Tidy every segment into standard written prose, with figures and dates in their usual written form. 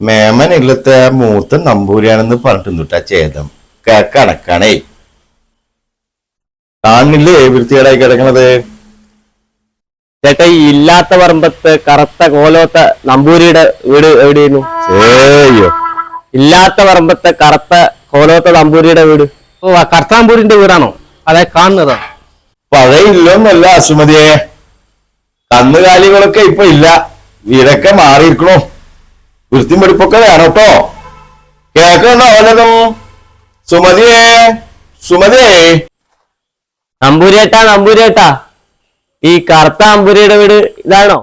മേമൻ ഇല്ലത്തെ മൂത്ത നമ്പൂരിയാണെന്ന് പറഞ്ഞിട്ടുണ്ടാ ചേതം കണക്കാണേ. കാണില്ലേ വൃത്തികേടായി കിടക്കണത്? ചേട്ടാ, ഈ ഇല്ലാത്ത പറമ്പത്ത് കറുത്ത കോലോത്ത നമ്പൂരിയുടെ വീട് എവിടെയായിരുന്നു? ഏയ്യോ, ഇല്ലാത്ത പറമ്പത്ത് കറുത്ത കോലോത്ത നമ്പൂരിയുടെ വീട്. ഓ, കറുത്ത നമ്പൂരിന്റെ വീടാണോ? അതെ, കാണുന്നതാ. പഴയ ഇല്ലൊന്നല്ല അസുമതിയെ, കന്നുകാലികളൊക്കെ ഇപ്പൊ ഇല്ല, വീടൊക്കെ മാറിയിരിക്കണു. വൃത്തിയും വെടിപ്പൊക്കെ വേണം കേട്ടോ. കേക്കണ്ടോ വല്ലതും? സുമതിയേ, സുമതിയേ. നമ്പൂരിയേട്ടാ, ഈ കറുത്ത നമ്പൂരിയുടെ വീട് ഇതാണോ?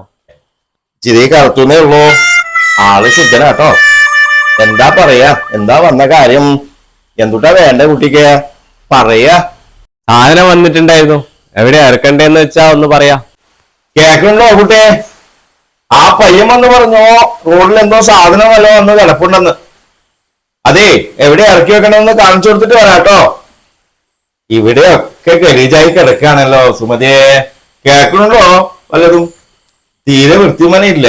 ചിരി കറുത്തുന്നേ ഉള്ളൂ, ആള് ശുദ്ധനാട്ടോ. എന്താ പറയാ, എന്താ വന്ന കാര്യം? എന്തുട്ടാ വേണ്ട കുട്ടിക്ക്? പറയാ. സാധനം വന്നിട്ടുണ്ടായിരുന്നു, എവിടെ ഇറക്കണ്ടേന്ന് വെച്ചാ ഒന്ന് പറയാ. കേക്കണ്ടോ കുട്ടേ? ആ പയ്യൻ വന്ന് പറഞ്ഞോ റോഡിൽ എന്തോ സാധനം വല്ല വന്ന് കിടപ്പുണ്ടെന്ന്. അതെ, എവിടെ ഇറക്കി വെക്കണമെന്ന് കാണിച്ചു കൊടുത്തിട്ട് വരാട്ടോ. ഇവിടെയൊക്കെ ഗലീജായി കിടക്കുകയാണല്ലോ സുമതിയെ. കേൾക്കണുണ്ടോ വല്ലതും? തീരെ വൃത്തിമനയില്ല.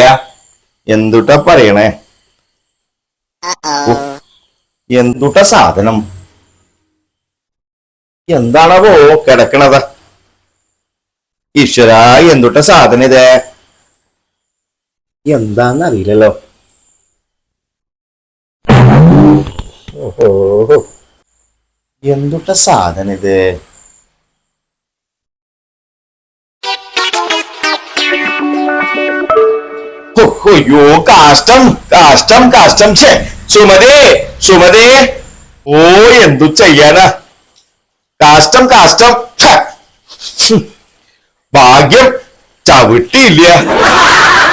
എന്തുട്ടാ പറയണേ? എന്തുട്ടാ സാധനം? എന്താണവോ കിടക്കണത്? ഈശ്വര, എന്തുട്ടാ സാധനം ഇത്? എന്താന്നറിയില്ലല്ലോ. ഓഹോ, എന്തുട്ട സാധനം ഇത്? അയ്യോ, കാഷ്ടം കാഷ്ടം കാഷ്ടം. ഛേ, സുമതേ, ഓ എന്തു ചെയ്യാനാ? കാഷ്ടം കാഷ്ടം. ഭാഗ്യം ചവിട്ടിയില്ല.